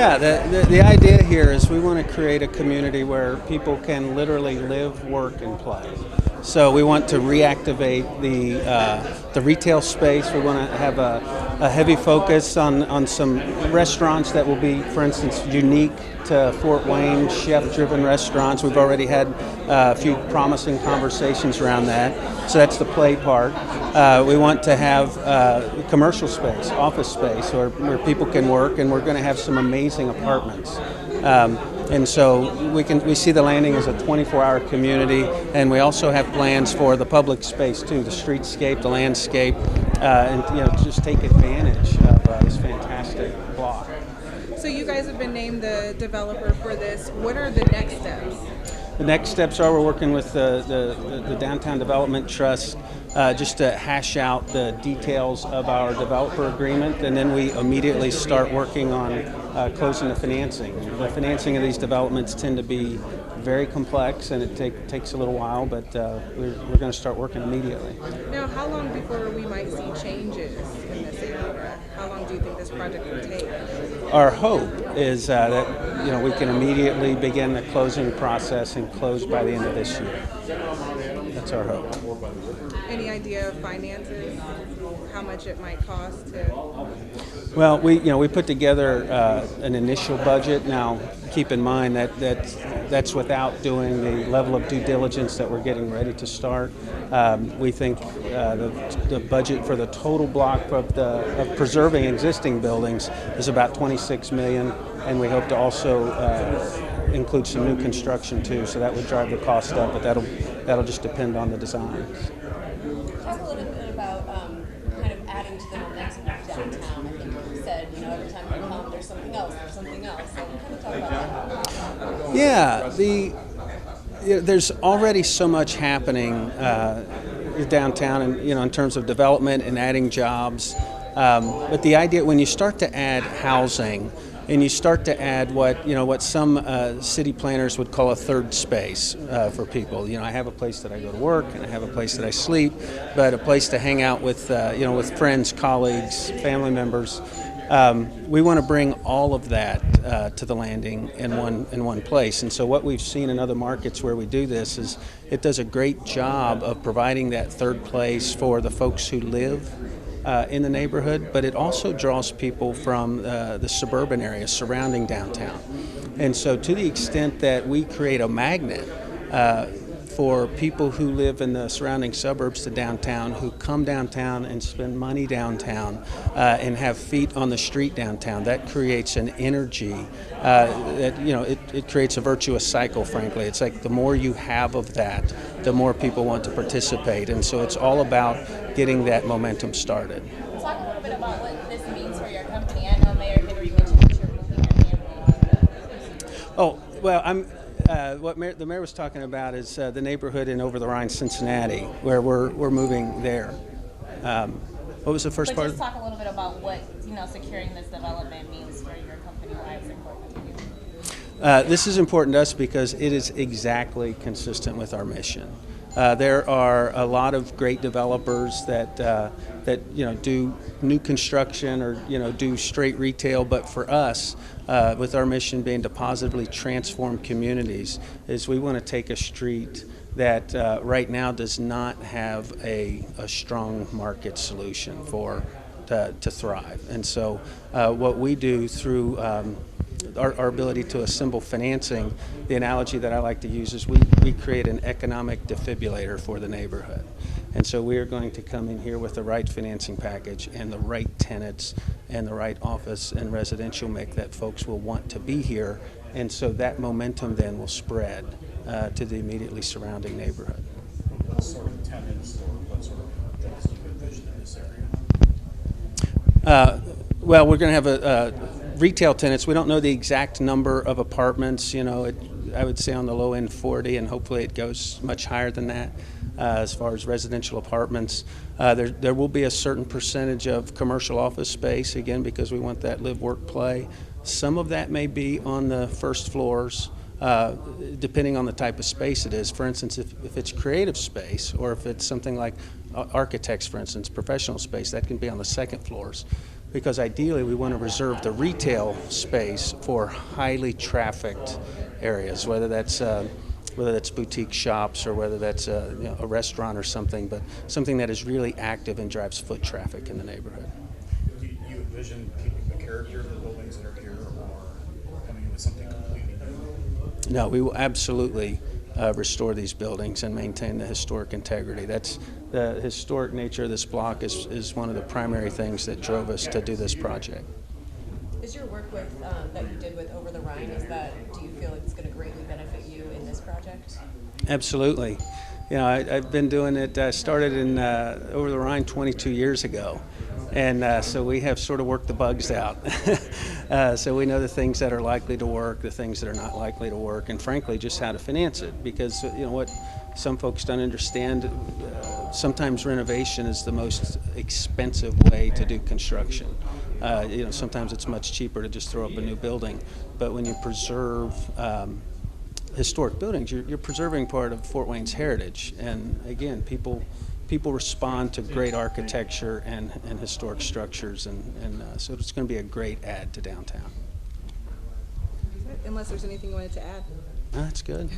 Yeah, the idea here is we want to create a community where people can literally live, work, and play. So we want to reactivate the retail space. We want to have a heavy focus on some restaurants that will be, for instance, unique to Fort Wayne, chef-driven restaurants. We've already had a few promising conversations around that. So that's the play part. We want to have commercial space, office space, where people can work, and we're going to have some amazing apartments. And so we see the Landing as a 24-hour community, and we also have plans for the public space too, the streetscape, the landscape, and just take advantage of this fantastic block. So you guys have been named the developer for this. What are the next steps? The next steps are we're working with the Downtown Development Trust just to hash out the details of our developer agreement, and then we immediately start working on closing the financing. The financing of these developments tend to be very complex, and it takes a little while, but we're going to start working immediately. Now, how long before we might see changes in this area? How long do you think this project will take? Our hope is that we can immediately begin the closing process and close by the end of this year. That's our hope. Any idea of finances? How much it might cost to? Well, we put together an initial budget. Now, keep in mind that's without doing the level of due diligence that we're getting ready to start. We think the budget for the total block of preserving existing buildings is about $26 million, and we hope to also include some new construction too. So that would drive the cost up, but that'll just depend on the designs. Talk a little bit about kind of adding to the momentum of downtown. I think you said, every time you come, there's something else, So kind of talk about that. Yeah, there's already so much happening downtown, and in terms of development and adding jobs. But the idea, when you start to add housing, and you start to add what some city planners would call a third space for people. I have a place that I go to work, and I have a place that I sleep, but a place to hang out with with friends, colleagues, family members. We want to bring all of that to the Landing in one place. And so what we've seen in other markets where we do this is it does a great job of providing that third place for the folks who live in the neighborhood, but it also draws people from the suburban areas surrounding downtown. And so to the extent that we create a magnet for people who live in the surrounding suburbs to downtown, who come downtown and spend money downtown and have feet on the street downtown, that creates an energy that it creates a virtuous cycle. Frankly, it's like the more you have of that, the more people want to participate, and so it's all about getting that momentum started. Talk a little bit about what this means for your company. I know Mayor Henry mentioned that you're moving your family. Oh well, the mayor was talking about is the neighborhood in Over the Rhine, Cincinnati, where we're moving there. What was the first part? Just talk a little bit about what securing this development means for your company. Why it's important to you. This is important to us because it is exactly consistent with our mission. There are a lot of great developers that do new construction or do straight retail, but for us, with our mission being to positively transform communities, is we want to take a street that right now does not have a strong market solution to thrive. And so what we do through our ability to assemble financing, the analogy that I like to use is we create an economic defibrillator for the neighborhood. And so we are going to come in here with the right financing package and the right tenants and the right office and residential mix that folks will want to be here. And so that momentum then will spread to the immediately surrounding neighborhood. What sort of tenants or what sort of things do you envision in this area? Well, we're going to have a retail tenants. We don't know the exact number of apartments. I would say on the low end 40, and hopefully it goes much higher than that as far as residential apartments. There will be a certain percentage of commercial office space, again, because we want that live, work, play. Some of that may be on the first floors, depending on the type of space it is. For instance, if it's creative space, or if it's something like architects, for instance, professional space, that can be on the second floors. because ideally we want to reserve the retail space for highly trafficked areas, whether that's boutique shops or whether that's a restaurant or something, but something that is really active and drives foot traffic in the neighborhood. Do you envision keeping the character of the buildings that are here, or coming in with something completely new? No, we will absolutely restore these buildings and maintain the historic integrity. That's the historic nature of this block is one of the primary things that drove us to do this project. Is your work with that you did with Over the Rhine, do you feel like it's going to greatly benefit you in this project? Absolutely. You know, I've been doing it. I started in Over the Rhine 22 years ago, and so we have sort of worked the bugs out. So we know the things that are likely to work, the things that are not likely to work, and frankly, just how to finance it. Because you know what some folks don't understand, sometimes renovation is the most expensive way to do construction. You know, sometimes it's much cheaper to just throw up a new building, but when you preserve historic buildings, you're preserving part of Fort Wayne's heritage. And again, people respond to great architecture and historic structures, and so it's going to be a great add to downtown. Unless there's anything you wanted to add. That's good.